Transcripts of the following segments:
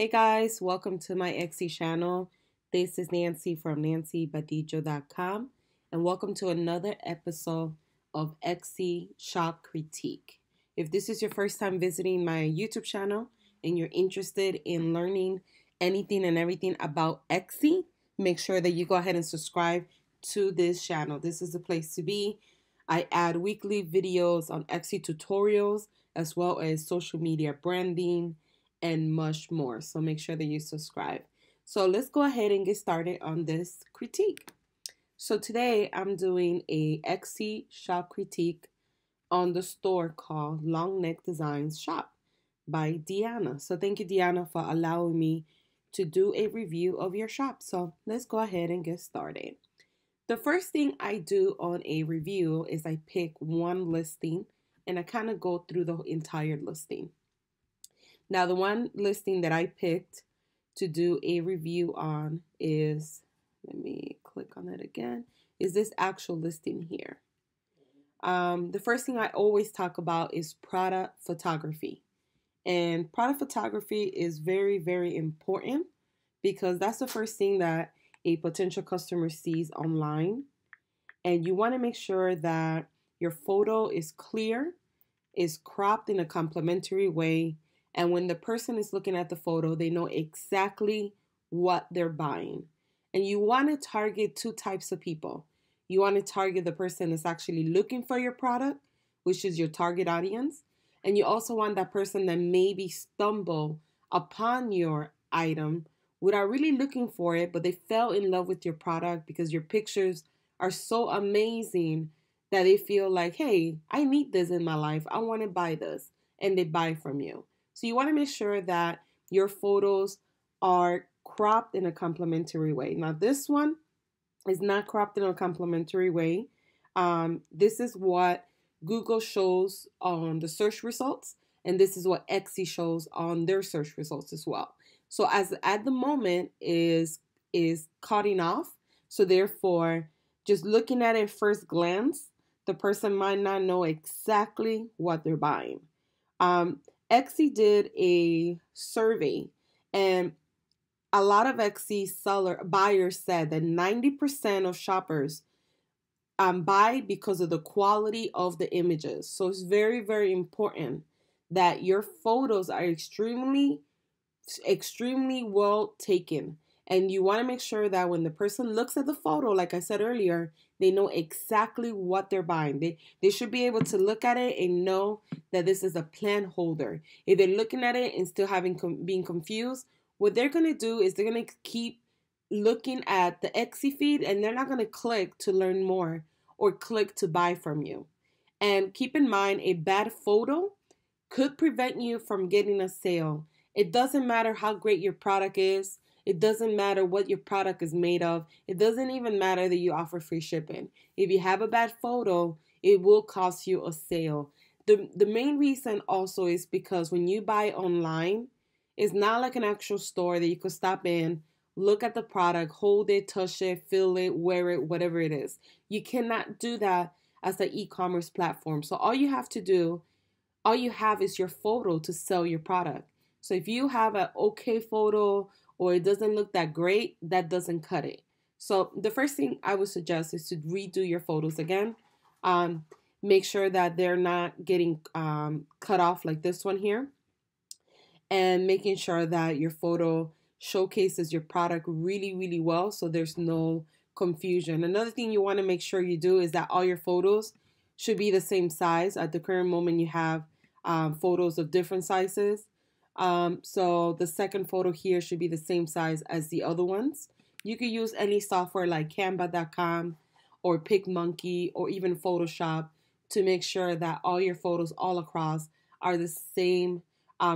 Hey guys, welcome to my Etsy channel. This is Nancy from nancybadillo.com and welcome to another episode of Etsy Shop Critique. If this is your first time visiting my YouTube channel and you're interested in learning anything and everything about Etsy, make sure that you go ahead and subscribe to this channel. This is the place to be. I add weekly videos on Etsy tutorials as well as social media branding and much more. So make sure that you subscribe. So let's go ahead and get started on this critique. So today I'm doing a Etsy shop critique on the store called Long Neck Designs Shop by Deanna. So thank you, Deanna, for allowing me to do a review of your shop. So let's go ahead and get started. The first thing I do on a review is I pick one listing and I kind of go through the entire listing. Now, the one listing that I picked to do a review on is, let me click on it again, is this actual listing here. The first thing I always talk about is product photography. And product photography is very, very important because that's the first thing that a potential customer sees online. And you want to make sure that your photo is clear, is cropped in a complimentary way, and when the person is looking at the photo, they know exactly what they're buying. And you want to target two types of people. You want to target the person that's actually looking for your product, which is your target audience. And you also want that person that maybe stumble upon your item without really looking for it, but they fell in love with your product because your pictures are so amazing that they feel like, hey, I need this in my life. I want to buy this. And they buy from you. So you want to make sure that your photos are cropped in a complimentary way. Now this one is not cropped in a complimentary way. This is what Google shows on the search results, and this is what Etsy shows on their search results as well. So as at the moment is cutting off. So therefore, just looking at it first glance, the person might not know exactly what they're buying. Etsy did a survey, and a lot of Etsy buyers said that 90% of shoppers buy because of the quality of the images. So it's very, very important that your photos are extremely well taken. And you want to make sure that when the person looks at the photo, like I said earlier, they know exactly what they're buying. They should be able to look at it and know that this is a plant holder. If they're looking at it and still being confused, what they're going to do is they're going to keep looking at the Etsy feed and they're not going to click to learn more or click to buy from you. And keep in mind, a bad photo could prevent you from getting a sale. It doesn't matter how great your product is. It doesn't matter what your product is made of. It doesn't even matter that you offer free shipping. If you have a bad photo, it will cost you a sale. The main reason also is because when you buy online, it's not like an actual store that you could stop in, look at the product, hold it, touch it, feel it, wear it, whatever it is. You cannot do that as an e-commerce platform. So all you have is your photo to sell your product. So if you have an okay photo or it doesn't look that great, that doesn't cut it. So the first thing I would suggest is to redo your photos again. Make sure that they're not getting cut off like this one here. And making sure that your photo showcases your product really, really well so there's no confusion. Another thing you want to make sure you do is that all your photos should be the same size. At the current moment, you have photos of different sizes. So the second photo here should be the same size as the other ones. You could use any software like Canva.com or PicMonkey or even Photoshop to make sure that all your photos all across are the same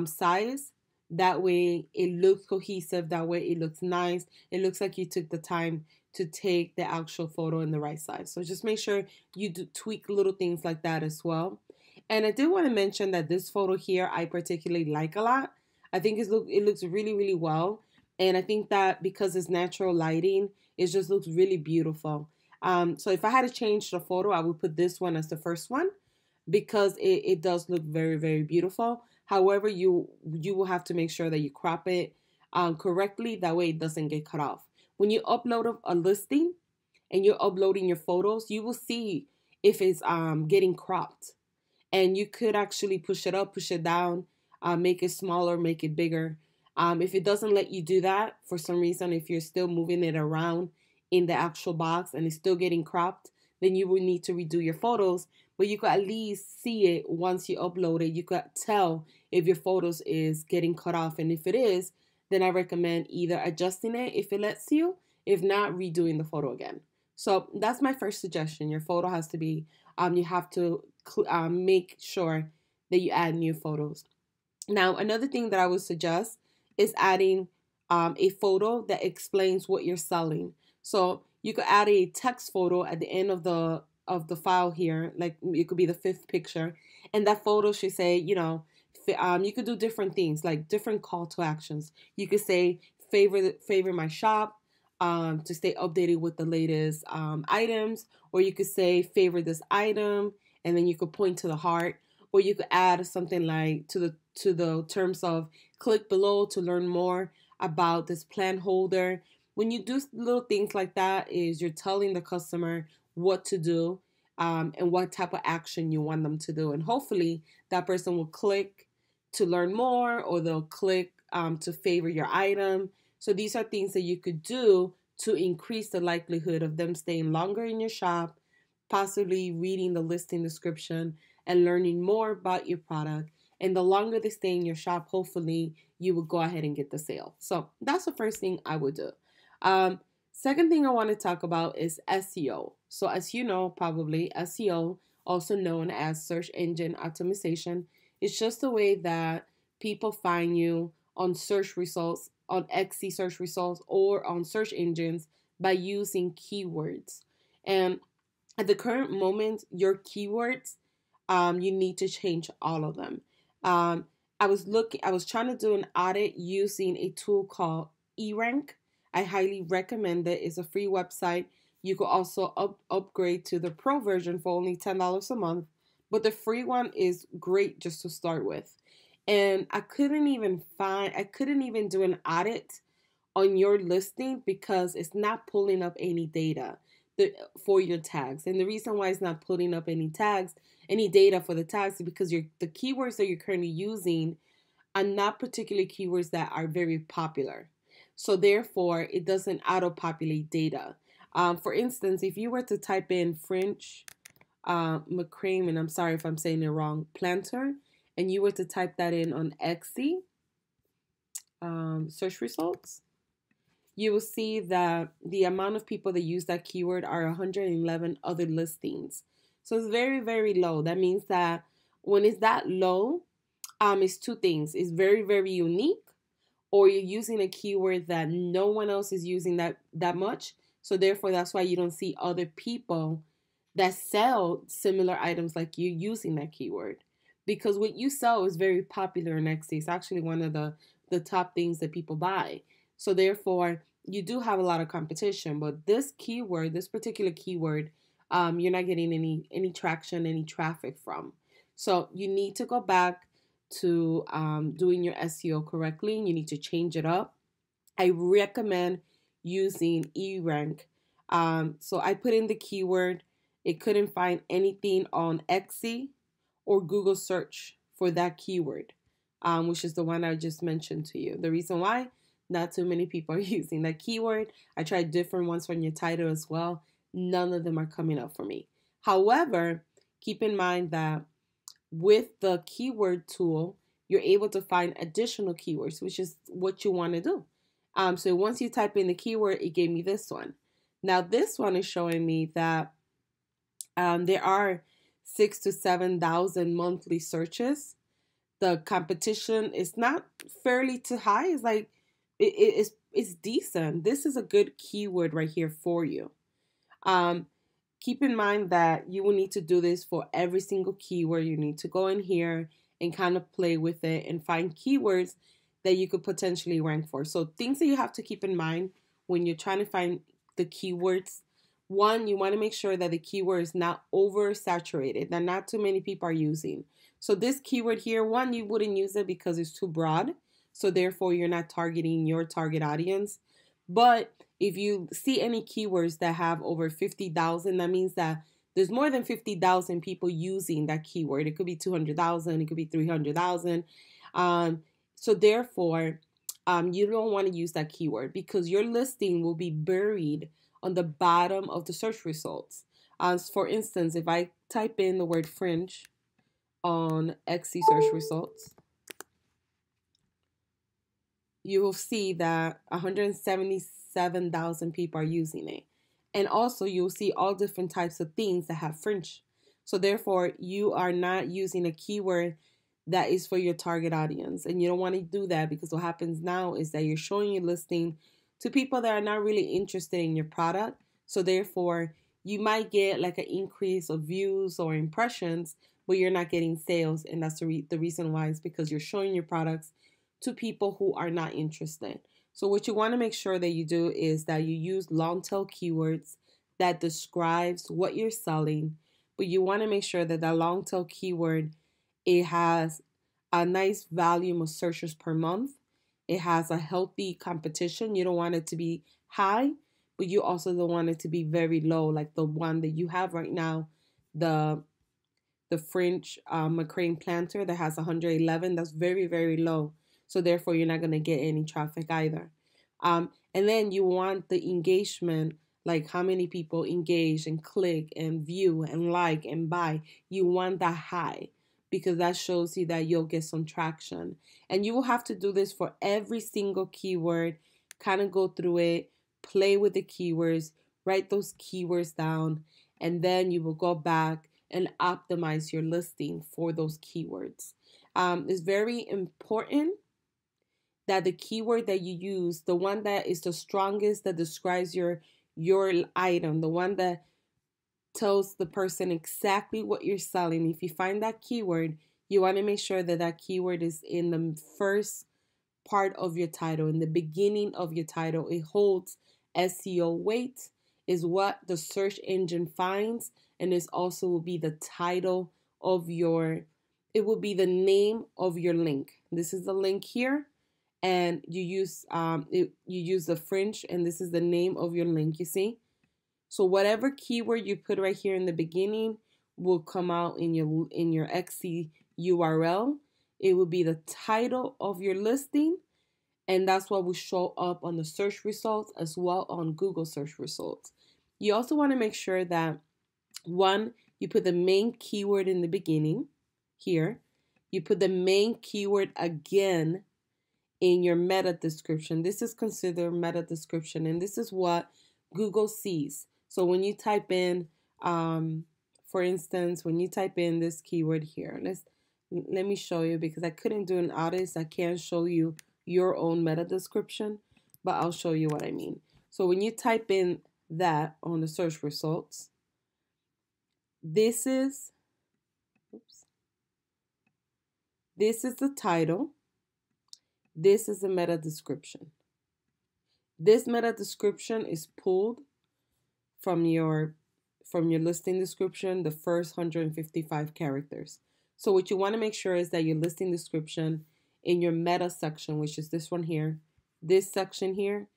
size. That way it looks cohesive. That way it looks nice. It looks like you took the time to take the actual photo in the right size. So just make sure you do tweak little things like that as well. And I did want to mention that this photo here I particularly like a lot. I think it looks really, really well. And I think that because it's natural lighting, it just looks really beautiful. So if I had to change the photo, I would put this one as the first one because it does look very, very beautiful. However, you will have to make sure that you crop it correctly. That way it doesn't get cut off. When you upload a listing and you're uploading your photos, you will see if it's getting cropped. And you could actually push it up, push it down, make it smaller, make it bigger. If it doesn't let you do that for some reason, if you're still moving it around in the actual box and it's still getting cropped, then you will need to redo your photos. But you could at least see it once you upload it. You could tell if your photos is getting cut off. And if it is, then I recommend either adjusting it if it lets you, if not, redoing the photo again. So that's my first suggestion. Your photo has to be, you have to make sure that you add new photos. Now, another thing that I would suggest is adding a photo that explains what you're selling. So you could add a text photo at the end of the file here, like it could be the fifth picture, and that photo should say, you could do different things, like different call to actions. You could say favor my shop, to stay updated with the latest items, or you could say favor this item, and then you could point to the heart, or you could add something like to the terms of click below to learn more about this plan holder. When you do little things like that, is you're telling the customer what to do, and what type of action you want them to do, and hopefully that person will click to learn more, or they'll click to favor your item. So these are things that you could do to increase the likelihood of them staying longer in your shop, possibly reading the listing description and learning more about your product. And the longer they stay in your shop, hopefully you will go ahead and get the sale. So that's the first thing I would do. Second thing I want to talk about is SEO. So as you know, probably SEO, also known as search engine optimization, is just the way that people find you on search results, on Etsy search results, or on search engines by using keywords. And at the current moment, your keywords, you need to change all of them. I was trying to do an audit using a tool called eRank. I highly recommend it. It's a free website. You could also upgrade to the pro version for only $10 a month, but the free one is great just to start with. And I couldn't even do an audit on your listing because it's not pulling up any data for your tags. And the reason why it's not pulling up any data for the tags, is because the keywords that you're currently using are not particularly keywords that are very popular. So therefore, it doesn't auto-populate data. For instance, if you were to type in French McCrame, and I'm sorry if I'm saying it wrong, planter, and you were to type that in on Etsy search results, you will see that the amount of people that use that keyword are 111 other listings. So it's very, very low. That means that when it's that low, it's two things. It's very, very unique, or you're using a keyword that no one else is using that much. So therefore, that's why you don't see other people that sell similar items like you using that keyword. Because what you sell is very popular in Etsy. It's actually one of the top things that people buy. So therefore, you do have a lot of competition. But this particular keyword, you're not getting any traction, any traffic from. So you need to go back to doing your SEO correctly. You need to change it up. I recommend using eRank. So I put in the keyword. It couldn't find anything on Etsy or Google search for that keyword, which is the one I just mentioned to you. The reason why, not too many people are using that keyword. I tried different ones from your title as well. None of them are coming up for me. However, keep in mind that with the keyword tool, you're able to find additional keywords, which is what you want to do. So once you type in the keyword, it gave me this one. Now this one is showing me that there are 6,000 to 7,000 monthly searches. The competition is not fairly too high. It's like it's decent. This is a good keyword right here for you. Keep in mind that you will need to do this for every single keyword. You need to go in here and kind of play with it and find keywords that you could potentially rank for. So things that you have to keep in mind when you're trying to find the keywords. One, you want to make sure that the keyword is not oversaturated, that not too many people are using. So this keyword here, one, you wouldn't use it because it's too broad. So therefore, you're not targeting your target audience. But if you see any keywords that have over 50,000, that means that there's more than 50,000 people using that keyword. It could be 200,000, it could be 300,000. So therefore, you don't want to use that keyword because your listing will be buried on the bottom of the search results. For instance, if I type in the word fringe on Etsy search results, you will see that 177,000 people are using it. And also you'll see all different types of things that have fringe. So therefore, you are not using a keyword that is for your target audience. And you don't want to do that because what happens now is that you're showing your listing to people that are not really interested in your product. So therefore, you might get like an increase of views or impressions, but you're not getting sales. And that's the reason why is because you're showing your products to people who are not interested. So what you want to make sure that you do is that you use long tail keywords that describes what you're selling, but you want to make sure that that long tail keyword, it has a nice volume of searches per month. It has a healthy competition. You don't want it to be high, but you also don't want it to be very low, like the one that you have right now, the French McCrane planter that has 111. That's very, very low. So therefore, you're not going to get any traffic either. And then you want the engagement, like how many people engage and click and view and like and buy. You want that high because that shows you that you'll get some traction. And you will have to do this for every single keyword, kind of go through it, play with the keywords, write those keywords down, and then you will go back and optimize your listing for those keywords. It's very important that the keyword that you use, the one that is the strongest, that describes your item, the one that tells the person exactly what you're selling. If you find that keyword, you want to make sure that that keyword is in the first part of your title, in the beginning of your title. It holds SEO weight, is what the search engine finds, and this also will be the title of it will be the name of your link. This is the link here, and you use the fringe, and this is the name of your link, you see? So whatever keyword you put right here in the beginning will come out in your Etsy URL. It will be the title of your listing, and that's what will show up on the search results as well on Google search results. You also want to make sure that, one, you put the main keyword in the beginning here. You put the main keyword again in your meta description. This is considered meta description, and this is what Google sees. So when you type in, for instance, when you type in this keyword here, let me show you because I couldn't do an audit. I can't show you your own meta description, but I'll show you what I mean. So when you type in that on the search results, this is the title. This is the meta description. This meta description is pulled from your listing description, the first 155 characters. So what you want to make sure is that your listing description in your meta section, which is this one here, this section here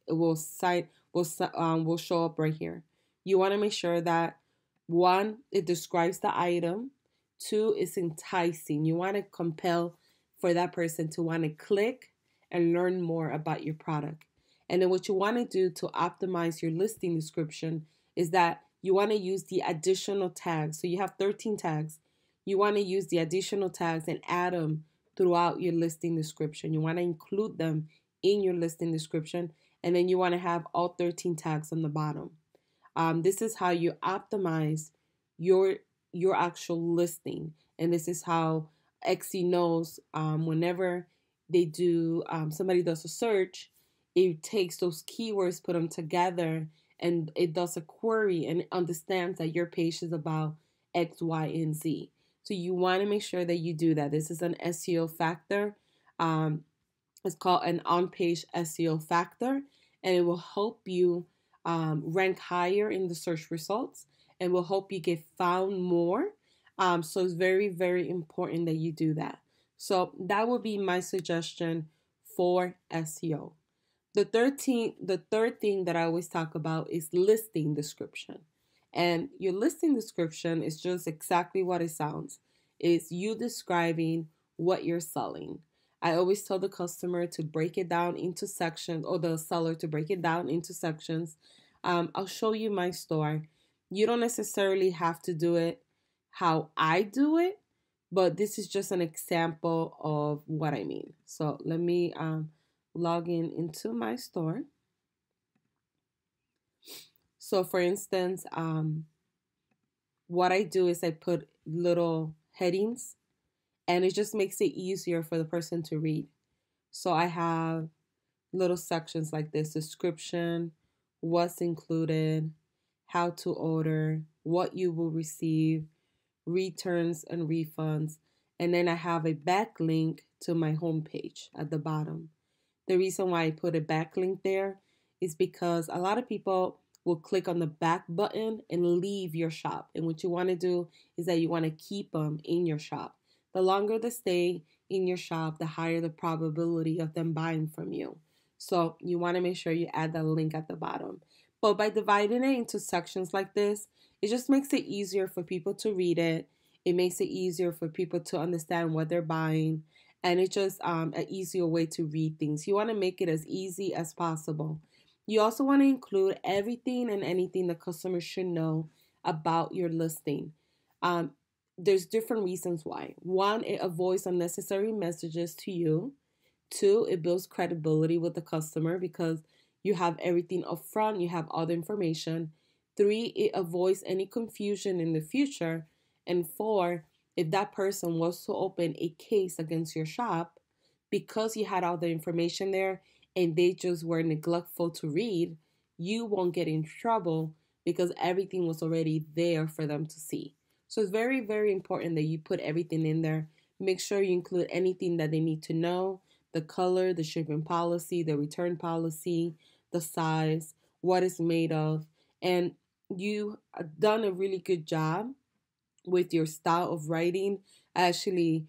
will show up right here. You want to make sure that, one, it describes the item. Two, it's enticing. You want to compel for that person to want to click and learn more about your product. And then what you want to do to optimize your listing description is that you want to use the additional tags. So you have 13 tags. You want to use the additional tags and add them throughout your listing description. You want to include them in your listing description, and then you want to have all 13 tags on the bottom. This is how you optimize your actual listing, and this is how Etsy knows whenever they do somebody does a search, it takes those keywords, put them together, and it does a query and it understands that your page is about X, Y, and Z. So you want to make sure that you do that. This is an SEO factor. It's called an on-page SEO factor, and it will help you rank higher in the search results and will help you get found more. So it's very, very important that you do that. So that would be my suggestion for SEO. The third thing that I always talk about is listing description. And your listing description is just exactly what it sounds. It's you describing what you're selling. I always tell the customer to break it down into sections, or the seller to break it down into sections. I'll show you my store. You don't necessarily have to do it how I do it, but this is just an example of what I mean. So let me log in into my store. So for instance, what I do is I put little headings, and it just makes it easier for the person to read. So I have little sections like this: description, what's included, how to order, what you will receive, returns and refunds, and then I have a backlink to my homepage at the bottom. The reason why I put a backlink there is because a lot of people will click on the back button and leave your shop. And what you want to do is that you want to keep them in your shop. The longer they stay in your shop, the higher the probability of them buying from you. So you want to make sure you add that link at the bottom. But by dividing it into sections like this, it just makes it easier for people to read it. It makes it easier for people to understand what they're buying, and it's just an easier way to read things. You want to make it as easy as possible. You also want to include everything and anything the customer should know about your listing. Um, there's different reasons why. One, it avoids unnecessary messages to you. Two, it builds credibility with the customer because you have everything up front, you have all the information. Three, it avoids any confusion in the future. And four, if that person was to open a case against your shop because you had all the information there and they just were neglectful to read, you won't get in trouble because everything was already there for them to see. So it's very, very important that you put everything in there. Make sure you include anything that they need to know: the color, the shipping policy, the return policy, the size, what it's made of. And you have done a really good job with your style of writing. I actually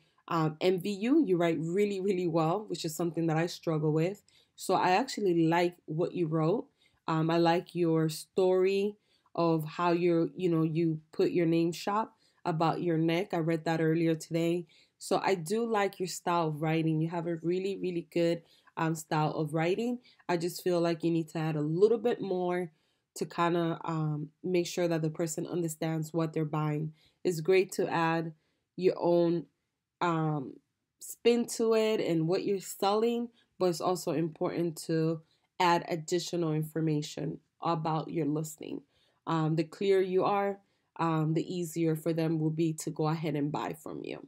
envy you. You write really, really well, which is something that I struggle with. So I actually like what you wrote. I like your story of how you put your name shop about your neck. I read that earlier today. So I do like your style of writing. You have a really, really good style of writing. I just feel like you need to add a little bit more to kind of make sure that the person understands what they're buying. It's great to add your own um, spin to it and what you're selling, but it's also important to add additional information about your listing. The clearer you are, the easier for them will be to go ahead and buy from you.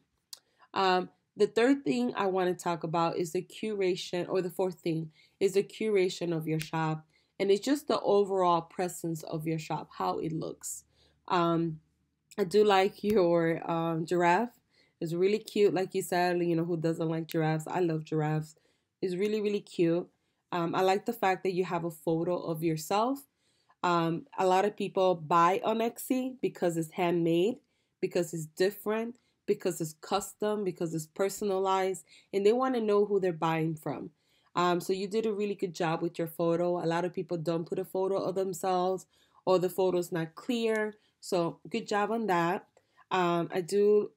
The third thing I want to talk about is the curation, or the fourth thing is the curation of your shop. And it's just the overall presence of your shop, how it looks. I do like your giraffe. It's really cute. Like you said, who doesn't like giraffes? I love giraffes. It's really, really cute. I like the fact that you have a photo of yourself. A lot of people buy on Etsy because it's handmade, because it's different, because it's custom, because it's personalized, and they want to know who they're buying from. So you did a really good job with your photo. A lot of people don't put a photo of themselves, or the photo's not clear. So good job on that. I do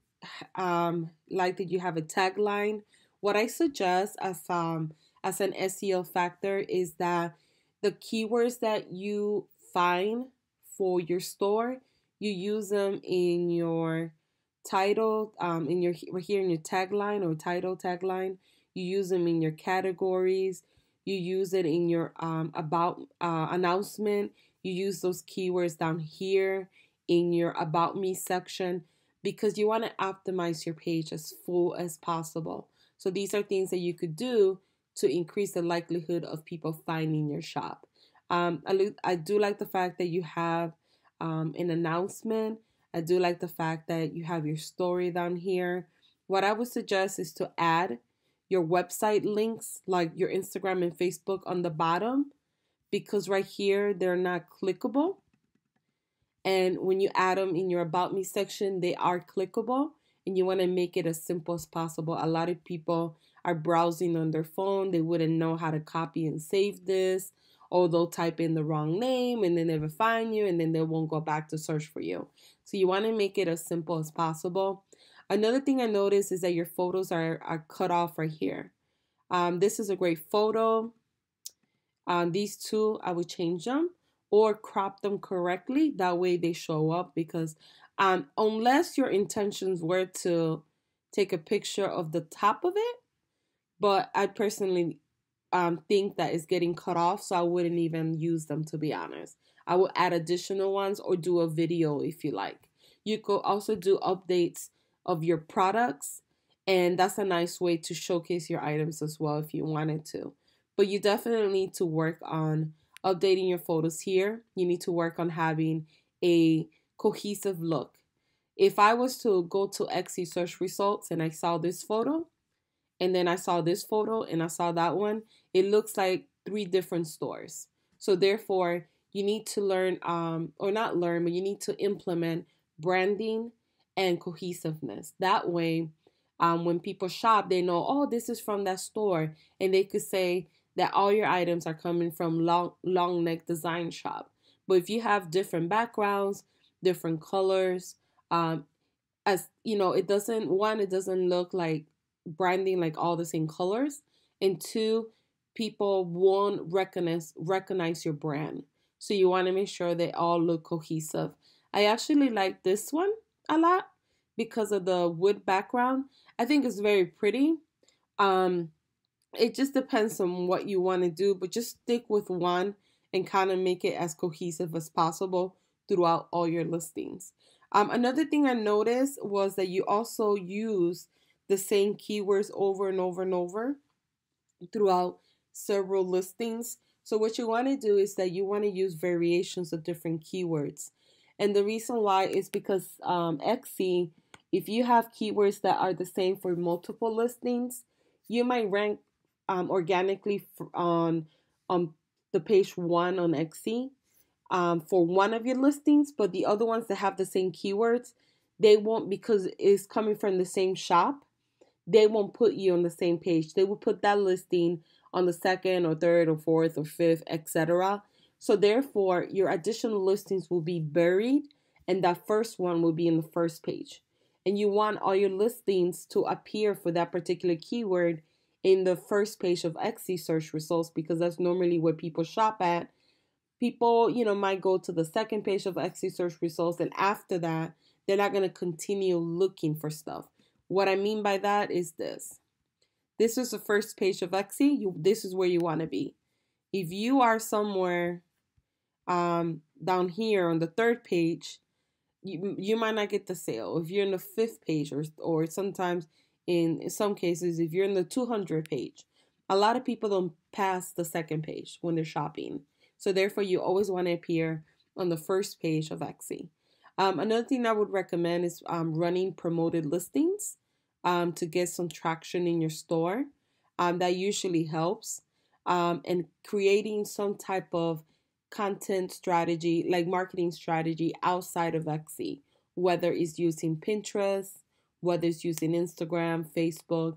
like that you have a tagline. What I suggest as an SEO factor is that the keywords that you find for your store, you use them in your title, in your right here in your tagline or title tagline. You use them in your categories. You use it in your about announcement. You use those keywords down here in your about me section because you want to optimize your page as full as possible. So these are things that you could do to increase the likelihood of people finding your shop. I do like the fact that you have an announcement. I do like the fact that you have your story down here. What I would suggest is to add your website links, like your Instagram and Facebook, on the bottom, because right here they're not clickable. And when you add them in your About Me section, they are clickable. and you want to make it as simple as possible. A lot of people are browsing on their phone. They wouldn't know how to copy and save this, or they'll type in the wrong name and then never find you, and then they won't go back to search for you. So you want to make it as simple as possible. Another thing I noticed is that your photos are cut off right here. This is a great photo. These two, I would change them or crop them correctly. That way they show up, because unless your intentions were to take a picture of the top of it, but I personally think that it's getting cut off, so I wouldn't even use them, to be honest. I will add additional ones or do a video if you like. You could also do updates of your products, and that's a nice way to showcase your items as well if you wanted to. But you definitely need to work on updating your photos here. You need to work on having a cohesive look. If I was to go to Etsy search results and I saw this photo, and then I saw this photo and I saw that one, it looks like 3 different stores. So therefore, you need to learn, or not learn, but you need to implement branding and cohesiveness. That way, when people shop, they know, oh, this is from that store, and they could say that all your items are coming from long neck design shop. But if you have different backgrounds, different colors, as you know, it doesn't look like branding like all the same colors, and 2, people won't recognize your brand. So you want to make sure they all look cohesive. I actually like this one a lot because of the wood background. I think it's very pretty. It just depends on what you want to do, but just stick with one and kind of make it as cohesive as possible throughout all your listings. Another thing I noticed was that you also use the same keywords over and over and over throughout several listings. So what you want to do is that you want to use variations of different keywords. And the reason why is because Etsy, if you have keywords that are the same for multiple listings, you might rank organically on the page 1 on Etsy for one of your listings, but the other ones that have the same keywords, they won't, because it's coming from the same shop. They won't put you on the same page. They will put that listing on the 2nd or 3rd or 4th or 5th, etc. So therefore, your additional listings will be buried, and that first one will be in the first page. And you want all your listings to appear for that particular keyword in the first page of Etsy search results, because that's normally where people shop at. People, might go to the second page of Etsy search results, and after that, they're not going to continue looking for stuff. What I mean by that is this. This is the first page of Etsy. This is where you want to be. If you are somewhere down here on the 3rd page, you might not get the sale. If you're in the 5th page, or sometimes in some cases, if you're in the 200 page, a lot of people don't pass the 2nd page when they're shopping. So therefore, you always want to appear on the first page of Etsy. Another thing I would recommend is running promoted listings to get some traction in your store. That usually helps. And creating some type of content strategy, like marketing strategy outside of Etsy, whether it's using Pinterest, whether it's using Instagram, Facebook,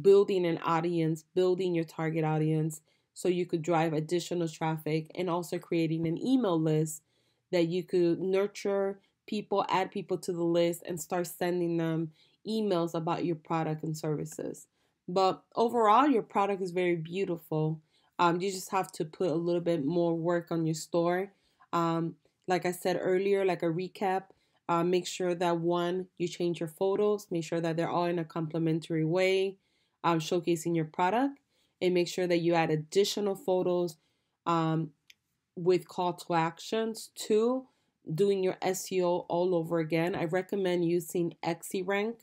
building an audience, building your target audience so you could drive additional traffic, and also creating an email list that you could nurture people, add people to the list, and start sending them emails about your product and services. But overall, your product is very beautiful. You just have to put a little bit more work on your store. Like I said earlier, like a recap, make sure that 1, you change your photos, make sure that they're all in a complementary way, showcasing your product, and make sure that you add additional photos with call to actions. 2, doing your SEO all over again. I recommend using Etsy Rank.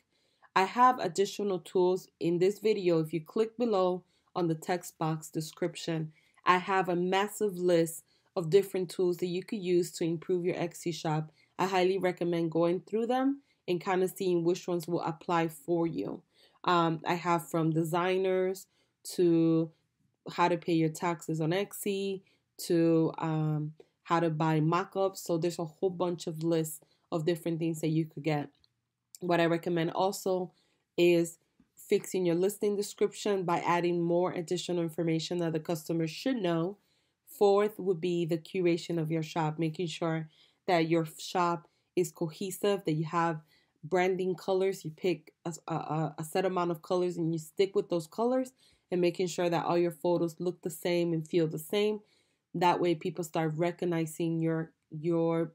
I have additional tools in this video. If you click below on the text box description, I have a massive list of different tools that you could use to improve your Etsy shop. I highly recommend going through them and kind of seeing which ones will apply for you. I have from designers to how to pay your taxes on Etsy to how to buy mock-ups. So there's a whole bunch of lists of different things that you could get. What I recommend also is fixing your listing description by adding more additional information that the customer should know. Fourth would be the curation of your shop, making sure that your shop is cohesive, that you have branding colors. You pick a set amount of colors and you stick with those colors, and making sure that all your photos look the same and feel the same. That way people start recognizing your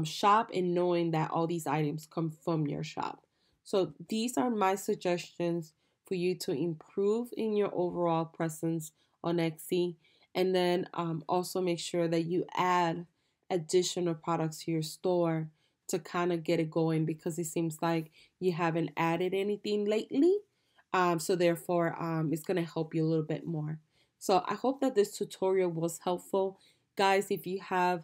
shop and knowing that all these items come from your shop. So these are my suggestions for you to improve in your overall presence on Etsy. And then also make sure that you add additional products to your store to kind of get it going, because it seems like you haven't added anything lately. So therefore, it's going to help you a little bit more. So I hope that this tutorial was helpful. Guys, if you have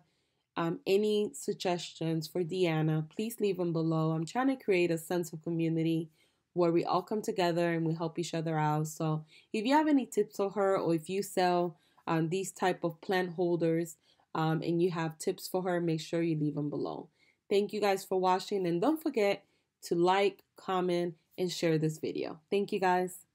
any suggestions for Deanna, please leave them below. I'm trying to create a sense of community where we all come together and we help each other out. So if you have any tips for her, or if you sell these type of plant holders and you have tips for her, make sure you leave them below. Thank you guys for watching, and don't forget to like, comment, and share this video. Thank you guys.